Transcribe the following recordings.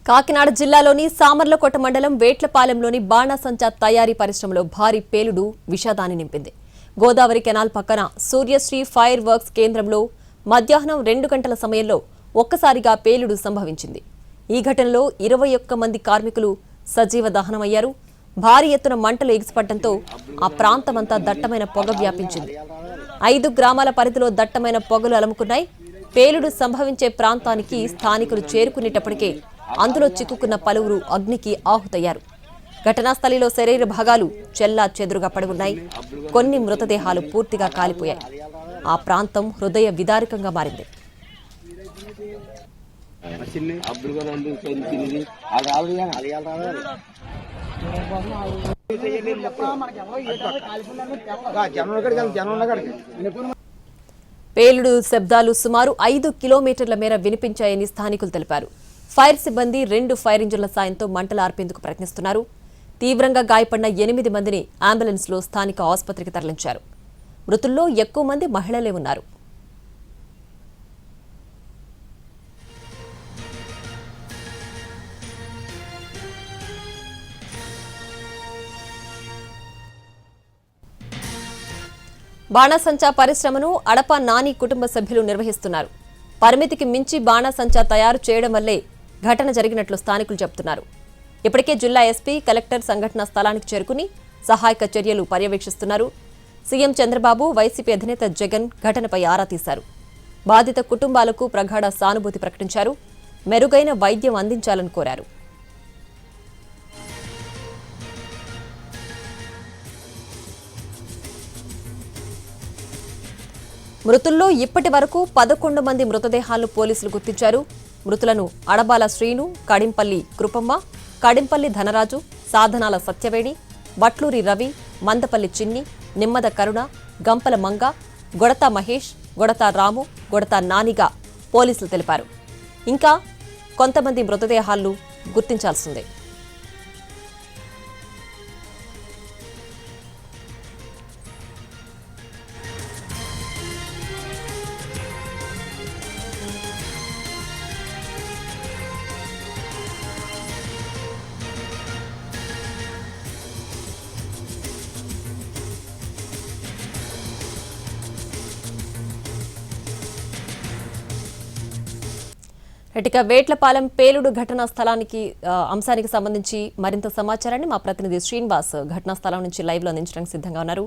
కాకినాడ జిల్లాలోని సామర్లకోట మండలం వేట్లపాలెంలోని బాణాసంచా తయారీ పరిశ్రమలో భారీ పేలుడు విషాదాన్ని నింపింది. గోదావరి కెనాల్ పక్కన సూర్యశ్రీ ఫైర్ వర్క్స్ కేంద్రంలో మధ్యాహ్నం 2 గంటల సమయంలో ఒక్కసారిగా పేలుడు సంభవించింది. ఈ ఘటనలో 21 మంది కార్మికులు సజీవ దహనమయ్యారు. భారీ ఎత్తున మంటలు ఎగిసిపడడంతో ఆ ప్రాంతమంతా దట్టమైన పొగ వ్యాపించింది. 5 గ్రామాల పరిధిలో దట్టమైన పొగలు అలుముకున్నాయి. పేలుడు సంభవించే ప్రాంతానికి స్థానికులు చేరుకునేటప్పటికే అందులో చిక్కుకున్న పలువురు అగ్నికి ఆహుతయ్యారు. ఘటనా స్థలిలో శరీర భాగాలు చెల్లా చెదురుగా పడి ఉన్నాయి. కొన్ని మృతదేహాలు పూర్తిగా కాలిపోయాయి. ఆ ప్రాంతం హృదయ విదారకంగా మారింది. పేలుడు శబ్దాలు సుమారు 5 కిలోమీటర్ల మేర వినిపించాయని స్థానికులు తెలిపారు. ఫైర్ సిబ్బంది 2 ఫైర్ ఇంజిన్ల సాయంతో మంటలు ఆర్పేందుకు ప్రయత్నిస్తున్నారు. తీవ్రంగా గాయపడిన 8 మందిని అంబులెన్స్లో స్థానిక ఆసుపత్రికి తరలించారు. మృతుల్లో ఎక్కువ మంది మహిళలే ఉన్నారు. బాణాసంచా పరిశ్రమను అడప నాని కుటుంబ సభ్యులు నిర్వహిస్తున్నారు. పరిమితికి మించి బాణాసంచా తయారు చేయడం వల్లే ఘటన జరిగినట్లు స్థానికులు చెబుతున్నారు. ఇప్పటికే జిల్లా ఎస్పీ, కలెక్టర్ సంఘటనా స్థలానికి చేరుకుని సహాయక చర్యలు పర్యవేక్షిస్తున్నారు. సీఎం చంద్రబాబు, వైసీపీ అధినేత జగన్ ఘటనపై ఆరా తీశారు. బాధిత కుటుంబాలకు ప్రగాఢ సానుభూతి ప్రకటించారు. మెరుగైన వైద్యం అందించాలని కోరారు. మృతుల్లో ఇప్పటి వరకు 11 మంది మృతదేహాలను పోలీసులు గుర్తించారు. మృతులను అడబాల శ్రీను, కడింపల్లి కృపమ్మ, కడింపల్లి ధనరాజు, సాధనాల సత్యవేణి, వట్లూరి రవి, మందపల్లి చిన్ని, నిమ్మద కరుణ, గంపల మంగ, గొడతా మహేష్, గొడతా రాము, గొడతా నానిగా పోలీసులు తెలిపారు. ఇంకా కొంతమంది మృతదేహాలను గుర్తించాల్సిందే. ఇక వేట్లపాలెం పేలుడు ఘటనా స్థలానికి అంశానికి సంబంధించి మరింత సమాచారాన్ని మా ప్రతినిధి శ్రీనివాస్ ఘటనా స్థలం నుంచి లైవ్ లో అందించడానికి సిద్ధంగా ఉన్నారు.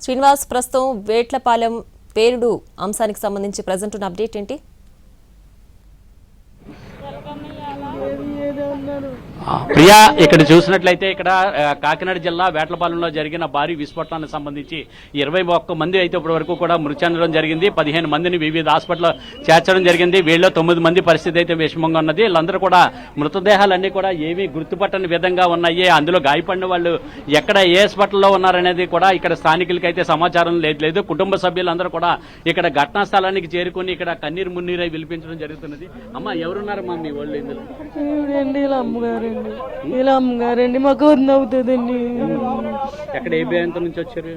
శ్రీనివాస్, ప్రస్తుతం వేట్లపాలెం పేలుడు అంశానికి సంబంధించి ప్రజెంట్ ఉన్న అప్డేట్ ఏంటి? ప్రియా, ఇక్కడ చూసినట్లయితే ఇక్కడ కాకినాడ జిల్లా వేట్లపాలెంలో జరిగిన భారీ విస్ఫోటనానికి సంబంధించి 21 మంది అయితే ఇప్పటి వరకు కూడా మృతి చెందడం జరిగింది. 15 మందిని వివిధ హాస్పిటల్లో చేర్చడం జరిగింది. వీళ్ళలో 9 మంది పరిస్థితి అయితే విషమంగా ఉన్నది. వీళ్ళందరూ కూడా మృతదేహాలన్నీ కూడా ఏమీ గుర్తుపట్టని విధంగా ఉన్నాయి. అందులో గాయపడిన వాళ్ళు ఎక్కడ ఏ హాస్పిటల్లో ఉన్నారనేది కూడా ఇక్కడ స్థానికులకి అయితే సమాచారం లేదు. కుటుంబ సభ్యులందరూ కూడా ఇక్కడ ఘటనా స్థలానికి చేరుకుని ఇక్కడ కన్నీరు మున్నీరై విలిపించడం జరుగుతున్నది. అమ్మ, ఎవరున్నారమ్మా మీ వాళ్ళు ఇందులో? ఇలా అమ్మగారండి, మాకు అవుతుందండి. ఎక్కడ ఏ ప్రాంతం నుంచి వచ్చారు?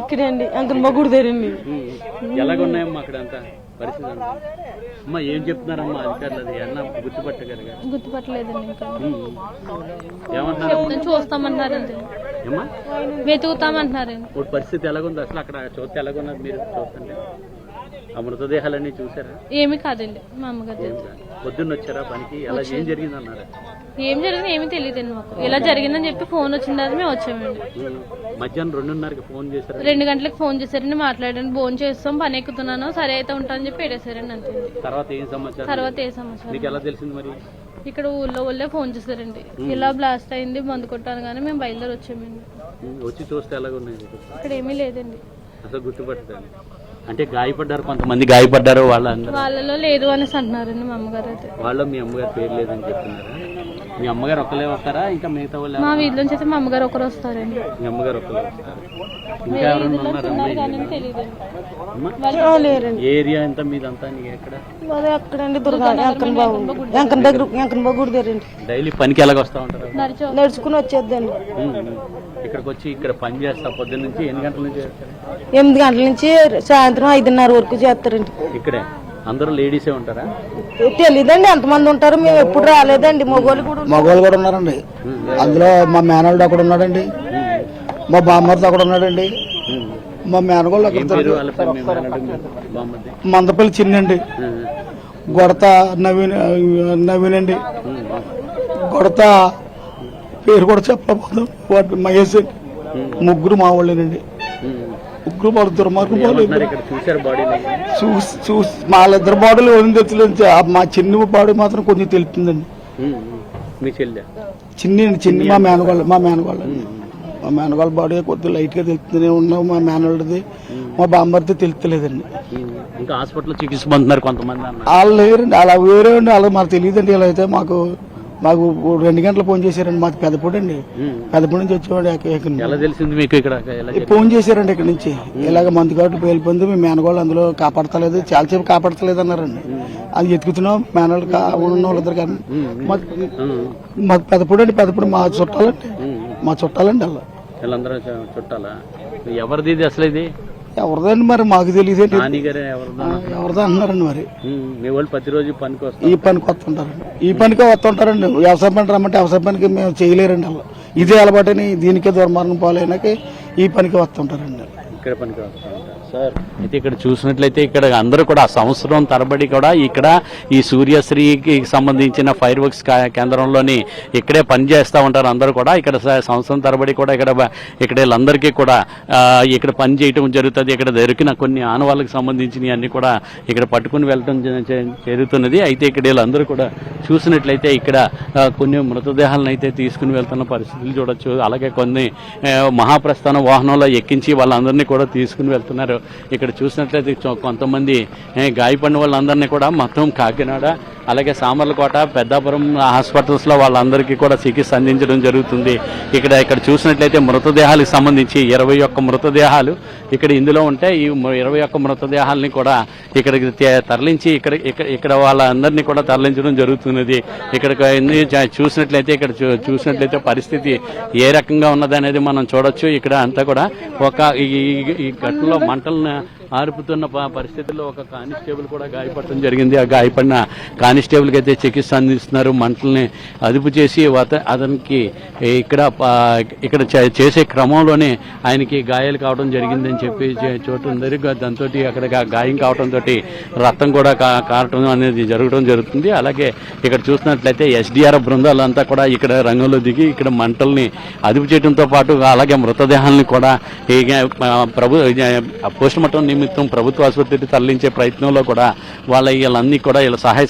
ఇక్కడే అండి, అంకన్ మా గుడిదేరండి. ఎలాగున్నాయమ్మా అక్కడ అంతా పరిస్థితి? అమ్మా, ఏం చెప్తున్నారమ్మా అధికారులు? అది అన్న గుర్తుపట్టలేదండి. ఇంకా ఏమన్నారు? చూస్తామన్నారండి, వెతుకుతామంటున్నారండి. ఇప్పుడు పరిస్థితి ఎలాగుంది అసలు? అక్కడ చూస్తే ఎలాగున్నది మీరు చూస్తుంటే? ఆ మృతదేహాలన్నీ చూసారా? ఏమి కాదండి, మా అమ్మగారు. పొద్దున్న వచ్చారా పనికి? ఎలా ఏం జరిగింది అన్నారా? ఏం జరిగింది ఏమీ తెలియదండి మాకు. ఇలా జరిగిందని చెప్పి ఫోన్ వచ్చింది, మేము వచ్చామండి. మధ్యాహ్నం 2:30కి ఫోన్ చేశారు. 2 గంటలకు ఫోన్ చేశారండి. మాట్లాడండి, భోజనం చేస్తాం, పని ఎక్కుతున్నాను, సరే అయితే ఉంటానని చెప్పి పెట్టేశారండి. అంతే. తర్వాత ఏం సమాచారం? మీకు ఎలా తెలిసింది మరి? ఇక్కడ ఊళ్ళో వాళ్ళే ఫోన్ చేశారండి, ఇలా బ్లాస్ట్ అయింది, మందు కొట్టాను, కానీ మేము బయలుదేరి వచ్చామండి. వచ్చి చూస్తే ఎలాగున్నాయి? ఇక్కడ ఏమీ లేదండి. అసలు గుర్తుపట్టండి అంటే గాయపడ్డారు, కొంతమంది గాయపడ్డారు. వాళ్ళలో లేదు అనేసి అంటున్నారండి మా అమ్మగారు అయితే. వాళ్ళు మీ అమ్మగారు పేరు లేదని చెప్తున్నారా? మీ అమ్మగారు ఒక్కలే వస్తారా ఇంకా మిగతా వాళ్ళు? మా వీధి నుంచి అయితే మా అమ్మగారు ఒకరు వస్తారండి. మీ అమ్మగారు ఒక్కరు వస్తారు. ఇంకా ఎవరైనా ఏరియా ఎంత మీదంతా? ఎక్కడ? ఎక్కడండి, డైలీ పనికి ఎలాగ వస్తా ఉంటారు? నడుచుకుని వచ్చేద్దండి. ఇక్కడికి వచ్చి ఇక్కడ పని చేస్తా. పొద్దున్న నుంచి ఎన్ని గంటల నుంచి చేస్తారు? 8 గంటల నుంచి సాయంత్రం 5:30 వరకు చేస్తారండి. ఇక్కడే అందరూ లేడీసే ఉంటారా? తెలీదండి ఎంతమంది ఉంటారు, మేము ఎప్పుడు రాలేదండి. మగవాళ్ళు కూడా ఉన్నారండి. అందులో మా మేనల్డ్ అక్కడ ఉన్నాడండి, మా బామ్మర్ది అక్కడ ఉన్నాడండి, మా మేనగోళ్ళు అక్కడ, మందపల్లి చిన్నండి, గొడత నవీన్ అండి, గొడత పేరు కూడా చెప్పలేకపోతాం, వాటి మహేష్ అండి. ముగ్గురు మా వాళ్ళేనండి. ముగ్గురు వాళ్ళు దుర్మార్గం చూసి వాళ్ళిద్దరు బాడీలు వదిలి తెచ్చలేదు. మా చిన్న బాడీ మాత్రం కొంచెం తెలుస్తుందండి. చిన్ని మా మేనగోళ్ళ బాడీ కొద్దిగా లైట్ గా తెలుస్తూనే ఉన్నాం. మా మేనవాళ్ళది మా బామ్మర్ది తెలుస్తలేదండి. ఇంకా హాస్పిటల్ చికిత్స పొందుతున్నారు కొంతమంది. వాళ్ళు లేరండి, అలా వేరే అండి, అలా మాకు తెలియదండి. ఇలా అయితే మాకు 2 గంటలు ఫోన్ చేశారండి. మాకు పెద్దపూడి అండి, పెద్దపూడి నుంచి వచ్చేవాడు. ఫోన్ చేశారండి ఇక్కడ నుంచి, ఇలాగ మందు కాబట్టి పేలిపోయింది, మీ మేనగోళ్ళు అందులో కాపాడతలేదు, చాలాసేపు కాపాడతలేదు అన్నారండి. అది ఎత్తుకుతున్నాం మేనవాళ్ళు ఉన్న వాళ్ళిద్దరు కానీ. మాకు పెద్దపూడి అండి, పెద్దపూడి మా చుట్టాలండి అలా. ఎవరిది అసలు ఇది? ఎవరిదండి మరి మాకు తెలియదు, ఎవరిదో అన్నారండి. మరి ప్రతిరోజు ఈ పనికి వస్తుంటారండి, ఈ పనికే వస్తుంటారండి. వ్యవసాయ పని రమ్మంటే వ్యవసాయ పనికి మేము చేయలేరండి. అలా ఇదే అలవాటని దీనికే దుర్మార్గం పాలైనాక ఈ పనికి వస్తుంటారండి. ఇక్కడ పనికి వస్తుంటారు సార్. అయితే ఇక్కడ చూసినట్లయితే ఇక్కడ అందరూ కూడా సంవత్సరం తరబడి కూడా ఇక్కడ ఈ సూర్యశ్రీకి సంబంధించిన ఫైర్ వర్క్స్ కేంద్రంలోని ఇక్కడే పనిచేస్తూ ఉంటారు. అందరూ కూడా ఇక్కడ సంవత్సరం తరబడి కూడా ఇక్కడ వీళ్ళందరికీ కూడా ఇక్కడ పని చేయటం జరుగుతుంది. ఇక్కడ దొరికిన కొన్ని ఆనవాళ్ళకి సంబంధించినవి అన్ని కూడా ఇక్కడ పట్టుకుని వెళ్ళటం జరుగుతున్నది. అయితే ఇక్కడ వీళ్ళందరూ కూడా చూసినట్లయితే ఇక్కడ కొన్ని మృతదేహాలను అయితే తీసుకుని వెళ్తున్న పరిస్థితులు చూడొచ్చు. అలాగే కొన్ని మహాప్రస్థాన వాహనంలో ఎక్కించి వాళ్ళందరినీ కూడా తీసుకుని వెళ్తున్నారు. ఇక్కడ చూసినట్లయితే కొంతమంది గాయపడిన వాళ్ళందరినీ కూడా మొత్తం కాకినాడ, అలాగే సామర్లకోట, పెద్దాపురం హాస్పిటల్స్లో వాళ్ళందరికీ కూడా చికిత్స అందించడం జరుగుతుంది. ఇక్కడ చూసినట్లయితే మృతదేహాలకు సంబంధించి 21 మృతదేహాలు ఇక్కడ ఇందులో ఉంటే ఈ 21 మృతదేహాలని కూడా ఇక్కడికి తరలించి ఇక్కడ వాళ్ళందరినీ కూడా తరలించడం జరుగుతున్నది. ఇక్కడ చూసినట్లయితే పరిస్థితి ఏ రకంగా ఉన్నదనేది మనం చూడొచ్చు. ఇక్కడ అంతా కూడా ఈ ఘటనలో మంటలను ఆర్పుతున్న పరిస్థితుల్లో ఒక కానిస్టేబుల్ కూడా గాయపడటం జరిగింది. ఆ గాయపడిన కానిస్టేబుల్కి అయితే చికిత్స అందిస్తున్నారు. మంటల్ని అదుపు చేసి అతనికి ఇక్కడ చేసే క్రమంలోనే ఆయనకి గాయాలు కావడం జరిగిందని చెప్పి చూడండి. దాంతో అక్కడ గాయం కావడంతో రక్తం కూడా కారటం అనేది జరుగుతుంది. అలాగే ఇక్కడ చూసినట్లయితే ఎస్డిఆర్ఎఫ్ బృందాలంతా కూడా ఇక్కడ రంగంలో దిగి ఇక్కడ మంటల్ని అదుపు చేయడంతో పాటు అలాగే మృతదేహాలను కూడా పోస్ట్ మార్టం నిమిత్తం ప్రభుత్వ ఆసుపత్రికి తరలించే ప్రయత్నంలో కూడా వీళ్ళన్నీ కూడా వీళ్ళ సహాయ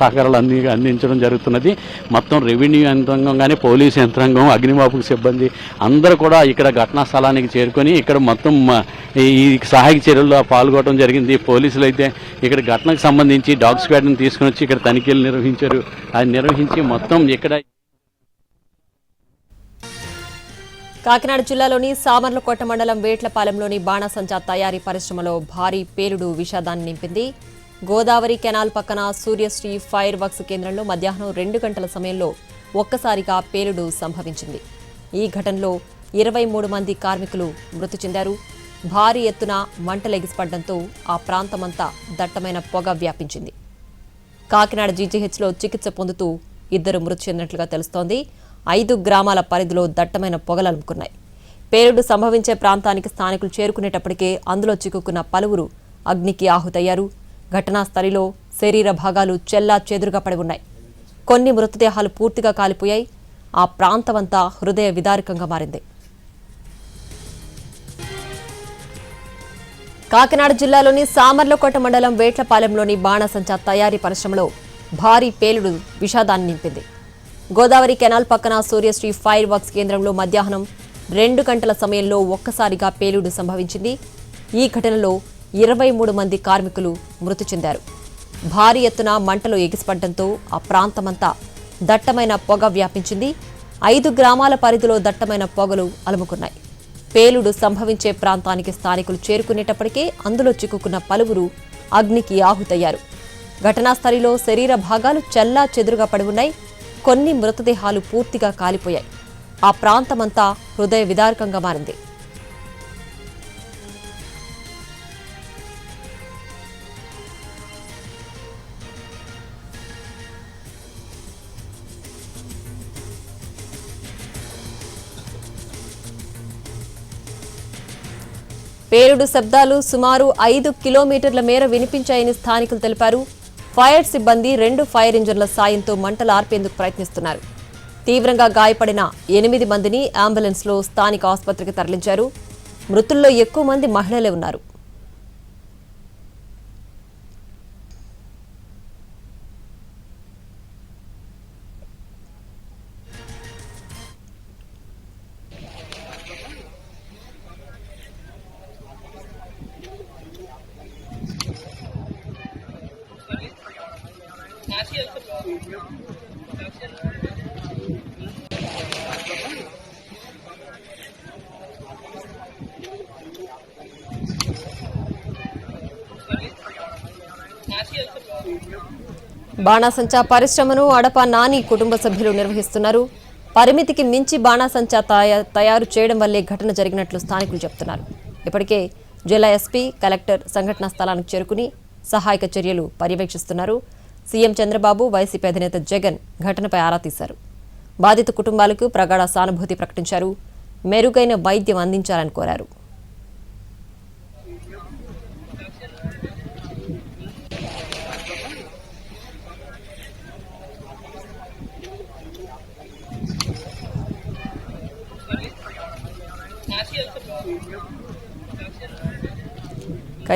సహకారాలు అందించడం జరుగుతున్నది. మొత్తం రెవెన్యూ యంత్రాంగం కానీ, పోలీసు యంత్రాంగం, అగ్నిమాపక సిబ్బంది అందరూ కూడా ఇక్కడ ఘటనా స్థలానికి చేరుకొని ఇక్కడ మొత్తం ఈ సహాయక చర్యల్లో పాల్గొనడం జరిగింది. పోలీసులు అయితే ఇక్కడ ఘటనకు సంబంధించి డాగ్ స్క్వాడ్ని తీసుకుని వచ్చి ఇక్కడ తనిఖీలు నిర్వహించారు. అది నిర్వహించి మొత్తం ఇక్కడ కాకినాడ జిల్లాలోని సామర్లకోట మండలం వేట్లపాలెంలోని బాణాసంచా తయారీ పరిశ్రమలో భారీ పేలుడు విషాదాన్ని నింపింది. గోదావరి కెనాల్ పక్కన సూర్యశ్రీ ఫైర్ వర్క్స్ కేంద్రంలో మధ్యాహ్నం 2 గంటల సమయంలో ఒక్కసారిగా పేలుడు సంభవించింది. ఈ ఘటనలో 23 మంది కార్మికులు మృతి చెందారు. భారీ ఎత్తున మంటలెగిసిపడడంతో ఆ ప్రాంతమంతా దట్టమైన పొగ వ్యాపించింది. కాకినాడ జీజీహెచ్లో చికిత్స పొందుతూ 2 మృతి చెందినట్లుగా తెలుస్తోంది. 5 గ్రామాల పరిధిలో దట్టమైన పొగలలుముకున్నాయి. పేలుడు సంభవించే ప్రాంతానికి స్థానికులు చేరుకునేటప్పటికే అందులో చిక్కుకున్న పలువురు అగ్నికి ఆహుతయ్యారు. ఘటనా స్థలిలో శరీర భాగాలు చెల్లా చెదురుగా పడి ఉన్నాయి. కొన్ని మృతదేహాలు పూర్తిగా కాలిపోయాయి. ఆ ప్రాంతమంతా హృదయ విదారకంగా మారింది. కాకినాడ జిల్లాలోని సామర్లకోట మండలం వేట్లపాలెంలోని బాణాసంచా తయారీ పరిశ్రమలో భారీ పేలుడు విషాదాన్ని నింపింది. గోదావరి కెనాల్ పక్కన సూర్యశ్రీ ఫైర్ వర్క్స్ కేంద్రంలో మధ్యాహ్నం 2 గంటల సమయంలో ఒక్కసారిగా పేలుడు సంభవించింది. ఈ ఘటనలో 23 మంది కార్మికులు మృతి చెందారు. భారీ ఎత్తున మంటలు ఎగిసిపడడంతో ఆ ప్రాంతమంతా దట్టమైన పొగ వ్యాపించింది. 5 గ్రామాల పరిధిలో దట్టమైన పొగలు అలుముకున్నాయి. పేలుడు సంభవించే ప్రాంతానికి స్థానికులు చేరుకునేటప్పటికే అందులో చిక్కుకున్న పలువురు అగ్నికి ఆహుతయ్యారు. ఘటనా స్థలిలో శరీర భాగాలు చెల్లా చెదురుగా పడి ఉన్నాయి. కొన్ని మృతదేహాలు పూర్తిగా కాలిపోయాయి. ఆ ప్రాంతమంతా హృదయ విదారకంగా మారింది. పేలుడు శబ్దాలు సుమారు 5 కిలోమీటర్ల మేర వినిపించాయని స్థానికులు తెలిపారు. ఫైర్ సిబ్బంది 2 ఫైర్ ఇంజన్ల సాయంతో మంటలు ఆర్పేందుకు ప్రయత్నిస్తున్నారు. తీవ్రంగా గాయపడిన 8 మందిని అంబులెన్స్లో స్థానిక ఆసుపత్రికి తరలించారు. మృతుల్లో ఎక్కువ మంది మహిళలే ఉన్నారు. బాణాసంచా పరిశ్రమను అడప నాని కుటుంబ సభ్యులు నిర్వహిస్తున్నారు. పరిమితికి మించి బాణాసంచా తయారు చేయడం వల్లే ఘటన జరిగినట్లు స్థానికులు చెబుతున్నారు. ఇప్పటికే జిల్లా ఎస్పీ, కలెక్టర్ సంఘటనా స్థలానికి చేరుకుని సహాయక చర్యలు పర్యవేక్షిస్తున్నారు. సీఎం చంద్రబాబు, వైసీపీ అధినేత జగన్ ఘటనపై ఆరా తీశారు. బాధిత కుటుంబాలకు ప్రగాఢ సానుభూతి ప్రకటించారు. మెరుగైన వైద్యం అందించాలని కోరారు.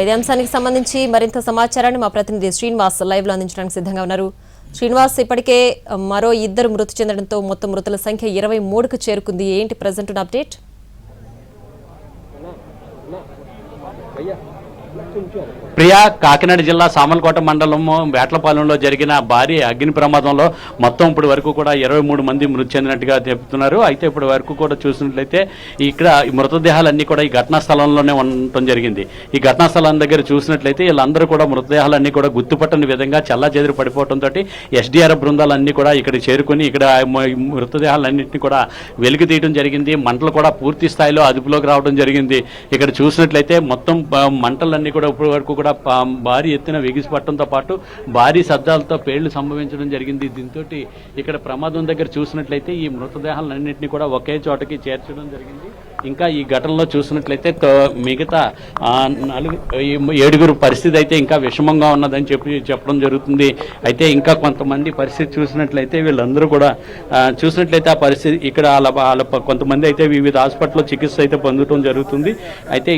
ఇదే అంశానికి సంబంధించి మరింత సమాచారాన్ని మా ప్రతినిధి శ్రీనివాస్ లైవ్ లో అందించడానికి సిద్ధంగా ఉన్నారు. శ్రీనివాస్, ఇప్పటికే మరో 2 మృతి చెందడంతో మొత్తం మృతుల సంఖ్య 23కు చేరుకుంది. ఏంటి ప్రజెంట్ ఉన్న అప్డేట్? ప్రియా, కాకినాడ జిల్లా సామర్లకోట మండలం వేట్లపాలెంలో జరిగిన భారీ అగ్ని ప్రమాదంలో మొత్తం ఇప్పటి వరకు కూడా 23 మంది మృతి చెందినట్టుగా చెబుతున్నారు. అయితే ఇప్పటి వరకు కూడా చూసినట్లయితే ఇక్కడ మృతదేహాలన్నీ కూడా ఈ ఘటనా స్థలంలోనే ఉండటం జరిగింది. ఈ ఘటనా స్థలం దగ్గర చూసినట్లయితే వీళ్ళందరూ కూడా మృతదేహాలన్నీ కూడా గుర్తుపట్టని విధంగా చెల్లాచెదురు పడిపోవడంతో ఎస్డీఆర్ఎఫ్ బృందాలన్నీ కూడా ఇక్కడ చేరుకుని ఇక్కడ మృతదేహాలన్నింటినీ కూడా వెలికి తీయడం జరిగింది. మంటలు కూడా పూర్తి స్థాయిలో అదుపులోకి రావడం జరిగింది. ఇక్కడ చూసినట్లయితే మొత్తం మంటలన్నీ కూడా ఇప్పటి వరకు కూడా భారీ ఎత్తున వెగిసిపట్టడంతో పాటు భారీ శబ్దాలతో పేళ్లు సంభవించడం జరిగింది. దీంతో ఇక్కడ ప్రమాదం దగ్గర చూసినట్లయితే ఈ మృతదేహాలన్నింటినీ కూడా ఒకే చోటకి చేర్చడం జరిగింది. ఇంకా ఈ ఘటనలో చూసినట్లయితే మిగతా 7 పరిస్థితి అయితే ఇంకా విషమంగా ఉన్నదని చెప్పడం జరుగుతుంది. అయితే ఇంకా కొంతమంది పరిస్థితి చూసినట్లయితే వీళ్ళందరూ కూడా చూసినట్లయితే ఆ పరిస్థితి ఇక్కడ వాళ్ళ కొంతమంది అయితే వివిధ హాస్పిటల్లో చికిత్స అయితే పొందడం జరుగుతుంది. అయితే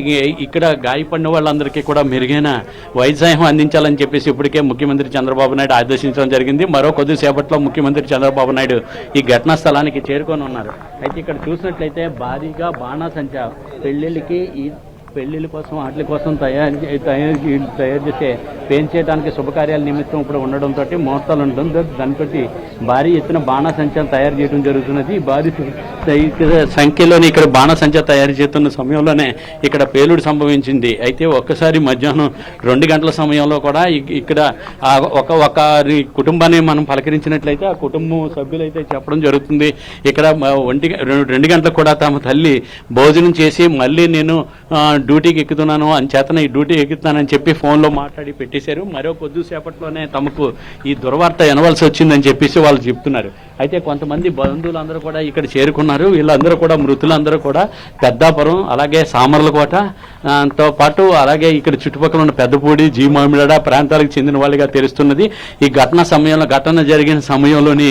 ఇక్కడ గాయపడిన వాళ్ళందరికీ కూడా మెరుగైన వైద్యం అందించాలని చెప్పేసి ఇప్పటికే ముఖ్యమంత్రి చంద్రబాబు నాయుడు ఆదేశించడం జరిగింది. మరో కొద్దిసేపట్లో ముఖ్యమంత్రి చంద్రబాబు నాయుడు ఈ ఘటనా స్థలానికి చేరుకొని ఉన్నారు. అయితే ఇక్కడ చూసినట్లయితే భారీగా బాణాసంచా పెళ్లిళ్ళ కోసం వాటి కోసం తయారు చేసే పెంచేయడానికి శుభకార్యాల నిమిత్తం ఇప్పుడు ఉండడంతో ముహూర్తాలు ఉండడం దానితో భారీ ఎత్తున బాణాసంచాలు తయారు చేయడం జరుగుతున్నది. భారీ సంఖ్యలోని ఇక్కడ బాణాసంచా తయారు చేస్తున్న సమయంలోనే ఇక్కడ పేలుడు సంభవించింది. అయితే ఒక్కసారి మధ్యాహ్నం 2 గంటల సమయంలో కూడా ఇక్కడ ఒకరి కుటుంబాన్ని మనం పలకరించినట్లయితే ఆ కుటుంబం సభ్యులైతే చెప్పడం జరుగుతుంది. ఇక్కడ 2 గంటలకు కూడా తమ తల్లి భోజనం చేసి మళ్ళీ నేను డ్యూటీకి ఎక్కుతున్నాను అని చేతన ఈ డ్యూటీ ఎక్కుతానని చెప్పి ఫోన్లో మాట్లాడి పెట్టేశారు. మరో కొద్దిసేపట్లోనే తమకు ఈ దుర్వార్త వినవలసి వచ్చిందని చెప్పేసి వాళ్ళు చెప్తున్నారు. అయితే కొంతమంది బంధువులందరూ కూడా ఇక్కడ చేరుకున్నారు. వీళ్ళందరూ కూడా మృతులందరూ కూడా పెద్దాపురం అలాగే సామర్లకోట తో పాటు అలాగే ఇక్కడ చుట్టుపక్కల ఉన్న పెద్దపూడి, జీమామిడ ప్రాంతాలకు చెందిన వాళ్ళుగా తెలుస్తున్నది. ఈ ఘటన జరిగిన సమయంలోని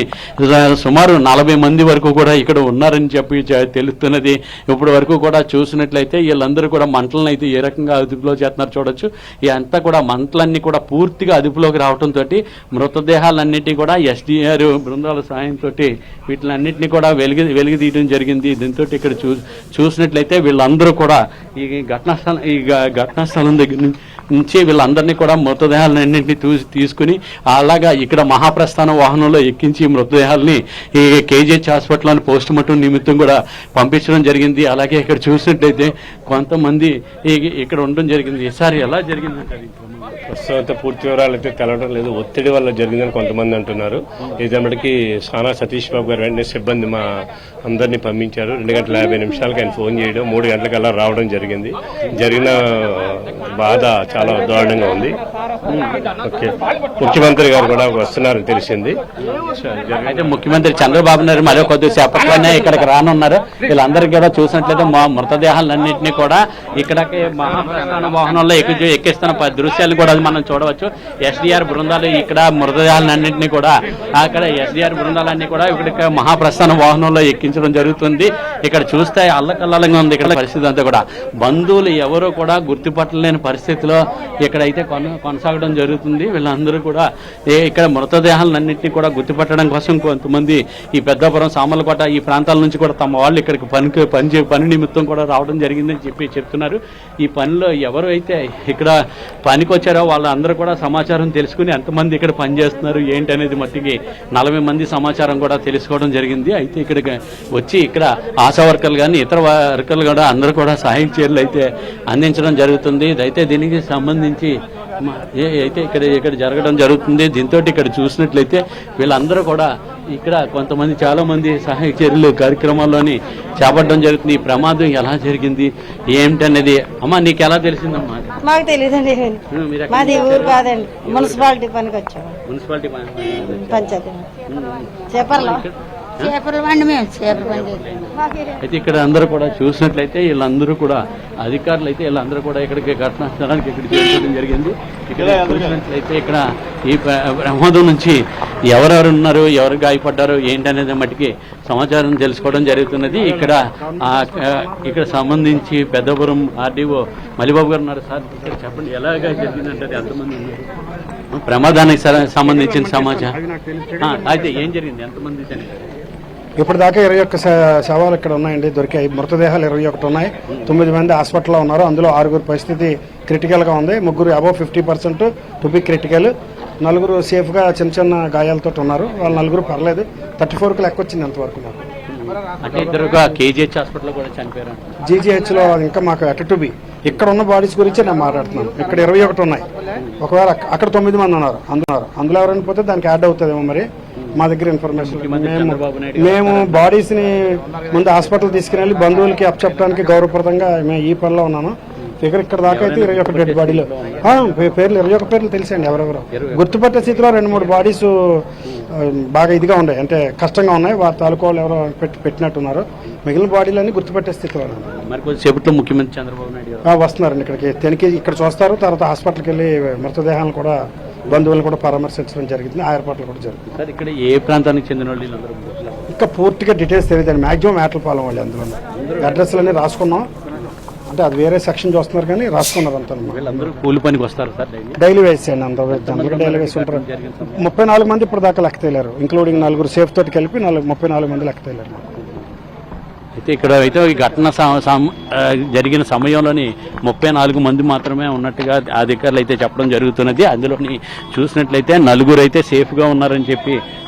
సుమారు 40 మంది వరకు కూడా ఇక్కడ ఉన్నారని చెప్పి తెలుస్తున్నది. ఇప్పటి వరకు కూడా చూసినట్లయితే వీళ్ళందరూ కూడా మంటలను అయితే ఏ రకంగా అదుపులో చేస్తున్నారు చూడొచ్చు. ఇదంతా కూడా మంటలన్నీ కూడా పూర్తిగా అదుపులోకి రావడంతో మృతదేహాలన్నిటి కూడా ఎస్డీఆర్ బృందాల సాయంతో వీటిలన్నింటినీ కూడా వెలిగి తీయడం జరిగింది. దీంతో ఇక్కడ చూసినట్లయితే వీళ్ళందరూ కూడా ఈ ఘటనా స్థలం దగ్గర నుంచి వీళ్ళందరినీ కూడా మృతదేహాలన్నింటినీ తీసుకుని అలాగా ఇక్కడ మహాప్రస్థాన వాహనంలో ఎక్కించి మృతదేహాలని ఈ కేజీహెచ్ హాస్పిటల్లోని పోస్ట్ మార్టం నిమిత్తం కూడా పంపించడం జరిగింది. అలాగే ఇక్కడ చూసినట్లయితే కొంతమంది ఇక్కడ ఉండడం జరిగింది. ఈసారి ఎలా జరిగిందంటే ప్రస్తుతం పూర్తి వివరాలు అయితే తెలవడం లేదు. ఒత్తిడి వల్ల జరిగిందని కొంతమంది అంటున్నారు. ఇదప్పటికి సానా సతీష్ బాబు గారు వెంటనే సిబ్బంది మా అందరినీ పంపించారు. 2 గంటల 50 నిమిషాలకు ఆయన ఫోన్ చేయడం, 3 గంటలకు అలా రావడం జరిగింది. జరిగిన బాధ చాలా దారుణంగా ఉంది. ఓకే, ముఖ్యమంత్రి గారు కూడా వస్తున్నారని తెలిసింది. అయితే ముఖ్యమంత్రి చంద్రబాబు నాయుడు మరో కొద్దిసేపట్లోనే ఇక్కడికి రానున్నారు. వీళ్ళందరికీ కూడా చూసినట్లయితే మా మృతదేహాలన్నింటినీ కూడా ఇక్కడికి మహాప్రస్థాన వాహనంలో ఎక్కిస్తున్న దృశ్యాలు కూడా మనం చూడవచ్చు. ఎస్డీఆర్ బృందాలు ఇక్కడ మృతదేహాలన్నింటినీ కూడా అక్కడ ఎస్డీఆర్ బృందాలన్నీ కూడా ఇక్కడికి మహాప్రస్థాన వాహనంలో ఎక్కించడం జరుగుతుంది. ఇక్కడ చూస్తే అల్లకల్లంగా ఉంది ఇక్కడ పరిస్థితి అంతా కూడా. బంధువులు ఎవరు కూడా గుర్తుపట్టలేని పరిస్థితిలో ఇక్కడైతే కొనసాగడం జరుగుతుంది. వీళ్ళందరూ కూడా ఇక్కడ మృతదేహాలన్నింటినీ కూడా గుర్తుపట్టడం కోసం కొంతమంది ఈ పెద్దాపురం, సామర్లకోట ఈ ప్రాంతాల నుంచి కూడా తమ వాళ్ళు ఇక్కడికి పని నిమిత్తం కూడా రావడం జరిగిందని చెప్తున్నారు. ఈ పనిలో ఎవరు అయితే ఇక్కడ పనికి వచ్చారో వాళ్ళందరూ కూడా సమాచారం తెలుసుకుని ఎంతమంది ఇక్కడ పనిచేస్తున్నారు ఏంటి అనేది మట్టికి 40 మంది సమాచారం కూడా తెలుసుకోవడం జరిగింది. అయితే ఇక్కడికి వచ్చి ఇక్కడ ఆశా వర్కర్లు కానీ ఇతర వర్కర్లు కూడా అందరూ కూడా సహాయక చర్యలు అయితే అందించడం జరుగుతుంది. అయితే దీనికి సంబంధించి అయితే ఇక్కడ జరగడం జరుగుతుంది. దీంతో ఇక్కడ చూసినట్లయితే వీళ్ళందరూ కూడా ఇక్కడ కొంతమంది చాలా మంది సహాయక చర్యలు కార్యక్రమాల్లోని చేపట్టడం జరుగుతుంది. ఈ ప్రమాదం ఎలా జరిగింది ఏమిటనేది అమ్మా నీకు ఎలా తెలిసిందమ్మా? మాకు తెలియదండి, మాది ఊరు కాదండి, మున్సిపాలిటీ పనికి వచ్చాము. మున్సిపాలిటీ పంచాయతీ చేపర్లో అయితే ఇక్కడ అందరూ కూడా చూసినట్లయితే వీళ్ళందరూ కూడా అధికారులు అయితే వీళ్ళందరూ కూడా ఇక్కడికి ఘటనా స్థలానికి ఇక్కడ చేరుకోవడం జరిగింది. ఇక్కడ చూసినట్లయితే ఇక్కడ ఈ ప్రమాదం నుంచి ఎవరెవరు ఉన్నారు, ఎవరు గాయపడ్డారు ఏంటనేది మట్టికి సమాచారం తెలుసుకోవడం జరుగుతున్నది. ఇక్కడ సంబంధించి పెద్దపురం ఆర్డీఓ మలిబాబు గారు ఉన్నారు. సార్ ఇక్కడ చెప్పండి ఎలాగా జరిగిందంటే ఎంతమంది ఉన్నారు ప్రమాదానికి సంబంధించిన సమాచారం అయితే ఏం జరిగింది, ఎంతమంది చనిపోయారు? ఇప్పటిదాకా 21 శవాలు ఇక్కడ ఉన్నాయండి, దొరికాయి. మృతదేహాలు 21 ఉన్నాయి. 9 మంది హాస్పిటల్లో ఉన్నారు. అందులో 6 పరిస్థితి క్రిటికల్గా ఉంది. 3 అబౌవ్ 50% టు బి క్రిటికల్. 4 సేఫ్గా చిన్న చిన్న గాయాలతో ఉన్నారు. వాళ్ళు 4 పర్లేదు. 34కు లెక్క వచ్చింది అంతవరకు నాకు. అంటే ఇద్దరుగా కేజీహెచ్ హాస్పిటల్లో కూడా చనిపోయారు. జీజీహెచ్లో ఇంకా మాకు అటు టు బి. ఇక్కడ ఉన్న బాడీస్ గురించి నేను మాట్లాడుతున్నాను. ఇక్కడ 21 ఉన్నాయి. ఒకవేళ అక్కడ 9 మంది ఉన్నారు. అందులో ఎవరైనా పోతే దానికి యాడ్ అవుతుందేమో మరి. మా దగ్గర ఇన్ఫర్మేషన్ మేము బాడీస్ ని ముందు హాస్పిటల్ తీసుకుని బంధువులకి అప్పచెప్పడానికి గౌరవప్రదంగా మేము ఈ పనిలో ఉన్నాను. ఫిగర్ ఇక్కడ దాకా అయితే 21 డెడ్ బాడీలు పేర్లు 21 పేర్లు తెలిసండి. ఎవరెవరు గుర్తుపట్టే స్థితిలో 2-3 బాడీస్ బాగా ఇదిగా ఉన్నాయి, అంటే కష్టంగా ఉన్నాయి. వారి తాలూకాలు ఎవరో పెట్టినట్టున్నారు. మిగిలిన బాడీలన్నీ గుర్తుపట్టే స్థితిలో ముఖ్యమంత్రి చంద్రబాబు నాయుడు వస్తున్నారండి ఇక్కడికి. తనిఖీ ఇక్కడ చూస్తారు. తర్వాత హాస్పిటల్కి వెళ్ళి మృతదేహాలను కూడా బంధువులను కూడా పరామర్శించడం జరిగింది. ఆ ఏర్పాట్లు కూడా జరుగుతుంది. సార్ ఇక్కడ ఏ ప్రాంతానికి చెందిన వాళ్ళు ఇంకా పూర్తిగా డీటెయిల్స్ తెలియదండి. మాక్సిమం మేటలపాలెం వాళ్ళు అందులో అడ్రస్లన్నీ రాసుకున్నాం. అంటే అది వేరే సెక్షన్ చూస్తున్నారు కానీ రాసుకున్నారు అంతా. వీళ్ళందరూ కూలి పనికి వస్తారు సార్, డైలీ వేస్ అండి. అందరూ డైలీ వేసి ఉంటారు. 34 మంది ఇప్పుడు దాకా లెక్క తేలారు, ఇంక్లూడింగ్ 4 సేఫ్ తోటి కలిపి 34 మంది లెక్క తేలారు. అయితే ఇక్కడ అయితే ఈ ఘటన జరిగిన సమయంలోని 34 మంది మాత్రమే ఉన్నట్టుగా అధికారులు అయితే చెప్పడం జరుగుతున్నది. అందులోని చూసినట్లయితే 4 అయితే సేఫ్గా ఉన్నారని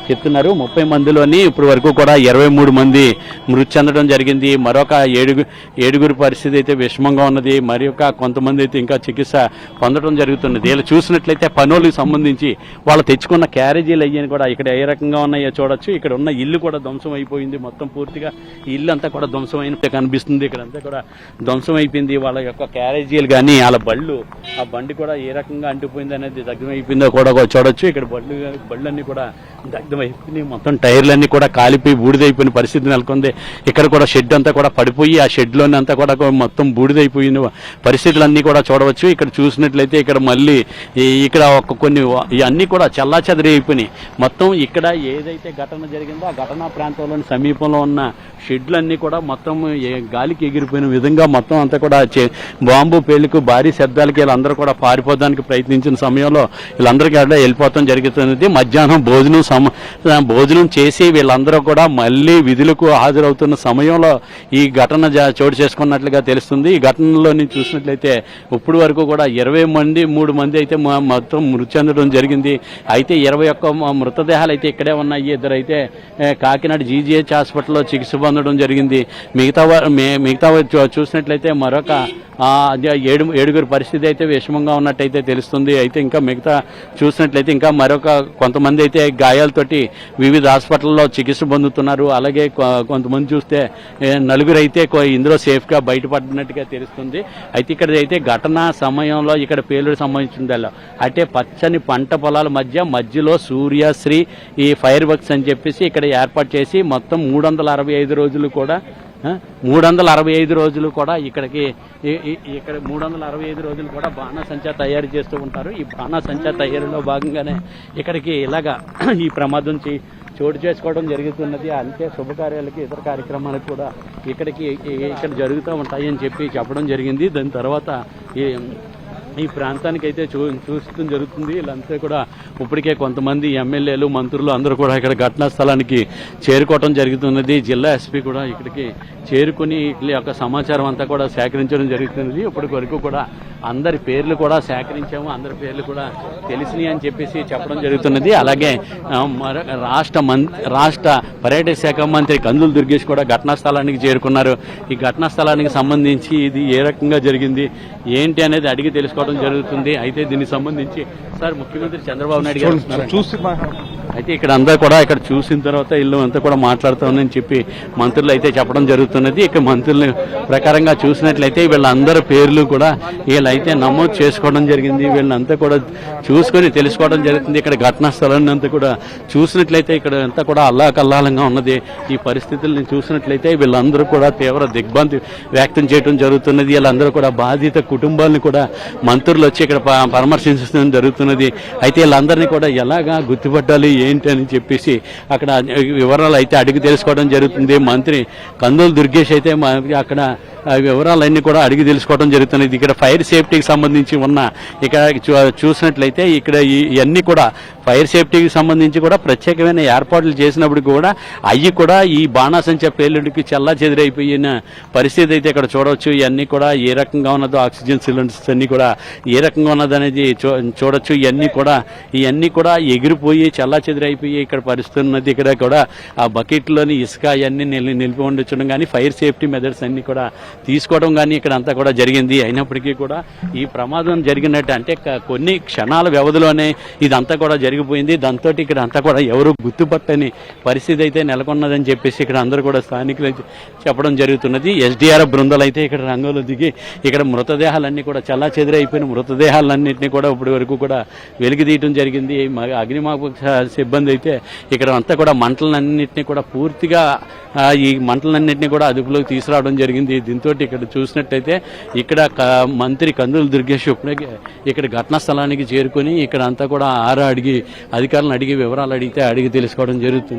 చెప్తున్నారు. 30 మందిలోని ఇప్పటి వరకు కూడా 23 మంది మృతి చెందడం జరిగింది. మరొక 7 పరిస్థితి అయితే విషమంగా ఉన్నది. మరి కొంతమంది అయితే ఇంకా చికిత్స పొందడం జరుగుతున్నది. ఇలా చూసినట్లయితే పనులకు సంబంధించి వాళ్ళు తెచ్చుకున్న క్యారేజీలు అయ్యని కూడా ఇక్కడ ఏ రకంగా ఉన్నాయో చూడొచ్చు. ఇక్కడ ఉన్న ఇల్లు కూడా ధ్వంసం అయిపోయింది. మొత్తం పూర్తిగా ఈ ఇల్లు అంతా కూడా ధ్వంసమైనట్టు కనిపిస్తుంది. ఇక్కడ అంతా కూడా ధ్వంసం అయిపోయింది. వాళ్ళ యొక్క క్యారేజీలు కానీ వాళ్ళ ఆ బండి కూడా ఏ రకంగా అంటిపోయింది అనేది దగ్ధమైపోయిందో కూడా చూడొచ్చు. ఇక్కడ బళ్ళన్నీ కూడా దగ్ధమైపోయినాయి. మొత్తం టైర్లన్నీ కూడా కాలిపోయి బూడిదైపోయిన పరిస్థితి నెలకొంది. ఇక్కడ కూడా షెడ్ అంతా కూడా పడిపోయి ఆ షెడ్లోని అంతా కూడా మొత్తం బూడిదైపోయిన పరిస్థితులన్నీ కూడా చూడవచ్చు. ఇక్కడ చూసినట్లయితే ఇక్కడ మళ్ళీ ఇక్కడ కొన్ని ఇవన్నీ కూడా చెల్లాచెదరి అయిపోయినాయి. మొత్తం ఇక్కడ ఏదైతే ఘటన జరిగిందో ఆ ఘటనా ప్రాంతంలోని సమీపంలో ఉన్న షెడ్లన్నీ కూడా మొత్తం గాలికి ఎగిరిపోయిన విధంగా మొత్తం అంతా కూడా బాంబు పేలుకు భారీ శబ్దాలకి వీళ్ళందరూ కూడా పారిపోవడానికి ప్రయత్నించిన సమయంలో వీళ్ళందరికీ వెళ్ళిపోవడం జరుగుతున్నది. మధ్యాహ్నం భోజనం చేసి వీళ్ళందరూ కూడా మళ్ళీ విధులకు హాజరవుతున్న సమయంలో ఈ ఘటన చోటు చేసుకున్నట్లుగా తెలుస్తుంది. ఈ ఘటనలో నుంచి చూసినట్లయితే ఇప్పటి వరకు కూడా 23 మంది అయితే మొత్తం మృతి చెందడం జరిగింది. అయితే 21 మృతదేహాలు అయితే ఇక్కడే ఉన్నాయి. 2 అయితే కాకినాడ జీజీహెచ్ హాస్పిటల్లో చికిత్స పొందడం జరిగింది. మిగతా చూసినట్లయితే మరొక ఏడుగురు పరిస్థితి అయితే విషమంగా ఉన్నట్టయితే తెలుస్తుంది. అయితే ఇంకా మిగతా చూసినట్లయితే ఇంకా మరొక కొంతమంది అయితే గాయాలతోటి వివిధ హాస్పిటల్లో చికిత్స పొందుతున్నారు. అలాగే కొంతమంది చూస్తే నలుగురు అయితే ఇందులో సేఫ్గా బయటపడినట్టుగా తెలుస్తుంది. అయితే ఇక్కడ అయితే ఘటన సమయంలో ఇక్కడ పేలుడు సంబంధించిందల్లా అంటే పచ్చని పంట పొలాల మధ్యలో సూర్యశ్రీ ఈ ఫైర్ వర్క్స్ అని చెప్పేసి ఇక్కడ ఏర్పాటు చేసి మొత్తం 365 రోజులు కూడా 365 రోజులు కూడా ఇక్కడ 365 రోజులు కూడా బాణాసంచా తయారు చేస్తూ ఉంటారు. ఈ బాణాసంచా తయారీలో భాగంగానే ఇక్కడికి ఇలాగా ఈ ప్రమాదం చోటు చేసుకోవడం జరుగుతున్నది. అంతే శుభకార్యాలకి ఇతర కార్యక్రమాలకు కూడా ఇక్కడ జరుగుతూ ఉంటాయి అని చెప్పడం జరిగింది. దాని తర్వాత ఈ ప్రాంతానికి అయితే చూస్తూ జరుగుతుంది. వీళ్ళంతా కూడా ఇప్పటికే కొంతమంది ఎమ్మెల్యేలు మంత్రులు అందరూ కూడా ఇక్కడ ఘటనా స్థలానికి చేరుకోవడం జరుగుతున్నది. జిల్లా ఎస్పీ కూడా ఇక్కడికి చేరుకుని వీళ్ళ యొక్క సమాచారం అంతా కూడా సేకరించడం జరుగుతున్నది. ఇప్పటి వరకు కూడా అందరి పేర్లు కూడా సేకరించాము, అందరి పేర్లు కూడా తెలిసినాయి అని చెప్పేసి చెప్పడం జరుగుతున్నది. అలాగే రాష్ట్ర పర్యాటక శాఖ మంత్రి కందుల దుర్గేష్ కూడా ఘటనా స్థలానికి చేరుకున్నారు. ఈ ఘటనా స్థలానికి సంబంధించి ఇది ఏ రకంగా జరిగింది ఏంటి అనేది అడిగి తెలుసుకోవడం జరుగుతుంది. అయితే దీనికి సంబంధించి సార్ ముఖ్యమంత్రి చంద్రబాబు నాయుడు గారు అయితే ఇక్కడ అంతా కూడా ఇక్కడ చూసిన తర్వాత ఇల్లు అంతా కూడా మాట్లాడుతామని చెప్పి మంత్రులు అయితే చెప్పడం జరుగుతున్నది. ఇక మంత్రుల ప్రకారంగా చూసినట్లయితే వీళ్ళందరి పేర్లు కూడా వీళ్ళైతే నమోదు చేసుకోవడం జరిగింది. వీళ్ళంతా కూడా చూసుకొని తెలుసుకోవడం జరుగుతుంది. ఇక్కడ ఘటనా స్థలాన్ని అంతా కూడా చూసినట్లయితే ఇక్కడ అంతా కూడా అల్లాకల్లాలంగా ఉన్నది. ఈ పరిస్థితుల్ని చూసినట్లయితే వీళ్ళందరూ కూడా తీవ్ర దిగ్భ్రాంతి వ్యక్తం చేయడం జరుగుతున్నది. వీళ్ళందరూ కూడా బాధిత కుటుంబాలను కూడా మంత్రులు వచ్చి ఇక్కడ పరామర్శించడం జరుగుతున్నది. అయితే వీళ్ళందరినీ కూడా ఎలాగా గుర్తుపట్టాలి ఏంటి అని చెప్పేసి అక్కడ వివరాలు అయితే అడిగి తెలుసుకోవడం జరుగుతుంది. మంత్రి కందుల దుర్గేష్ అయితే అక్కడ వివరాలన్నీ కూడా అడిగి తెలుసుకోవడం జరుగుతున్నది. ఇక్కడ ఫైర్ సేఫ్టీకి సంబంధించి ఉన్న ఇక్కడ చూసినట్లయితే ఇక్కడ ఇవన్నీ కూడా ఫైర్ సేఫ్టీకి సంబంధించి కూడా ప్రత్యేకమైన ఏర్పాట్లు చేసినప్పుడు కూడా అవి కూడా ఈ బాణాసంచా పేలుడికి చల్లా చెదిరైపోయిన పరిస్థితి అయితే ఇక్కడ చూడవచ్చు. ఇవన్నీ కూడా ఏ రకంగా ఉన్నదో ఆక్సిజన్ సిలిండర్స్ అన్ని కూడా ఏ రకంగా ఉన్నదనేది చూడొచ్చు. ఇవన్నీ కూడా ఎగిరిపోయి చల్లా చెదిరైపోయి ఇక్కడ పరిస్థితున్నది. ఇక్కడ కూడా ఆ బకెట్లోని ఇసుక అవన్నీ నిలిపి ఉండొచ్చడం కానీ ఫైర్ సేఫ్టీ మెథడ్స్ అన్ని కూడా తీసుకోవడం కానీ ఇక్కడ అంతా కూడా జరిగింది. అయినప్పటికీ కూడా ఈ ప్రమాదం జరిగినట్టు అంటే కొన్ని క్షణాల వ్యవధిలోనే ఇదంతా కూడా జరిగిపోయింది. దాంతో ఇక్కడ అంతా కూడా ఎవరు గుర్తుపట్టని పరిస్థితి అయితే నెలకొన్నదని చెప్పేసి ఇక్కడ అందరూ కూడా స్థానికులు చెప్పడం జరుగుతున్నది. ఎస్డీఆర్ఎఫ్ బృందాలు అయితే ఇక్కడ రంగంలో దిగి ఇక్కడ మృతదేహాలన్నీ కూడా చల్లా చెదిరైపోయిన మృతదేహాలన్నింటినీ కూడా ఇప్పటి వరకు కూడా వెలికితీయటం జరిగింది. అగ్నిమాపక సిబ్బంది అయితే ఇక్కడ అంతా కూడా మంటలన్నింటినీ కూడా పూర్తిగా ఈ మంటలన్నింటినీ కూడా అదుపులోకి తీసుకురావడం జరిగింది. దీంతో ఇక్కడ చూసినట్టయితే ఇక్కడ మంత్రి కందుల దుర్గేష్ ఇప్పుడే ఇక్కడ ఘటనా స్థలానికి చేరుకొని ఇక్కడ అంతా కూడా అడిగి అధికారులను అడిగి వివరాలు అడిగి తెలుసుకోవడం జరుగుతుంది.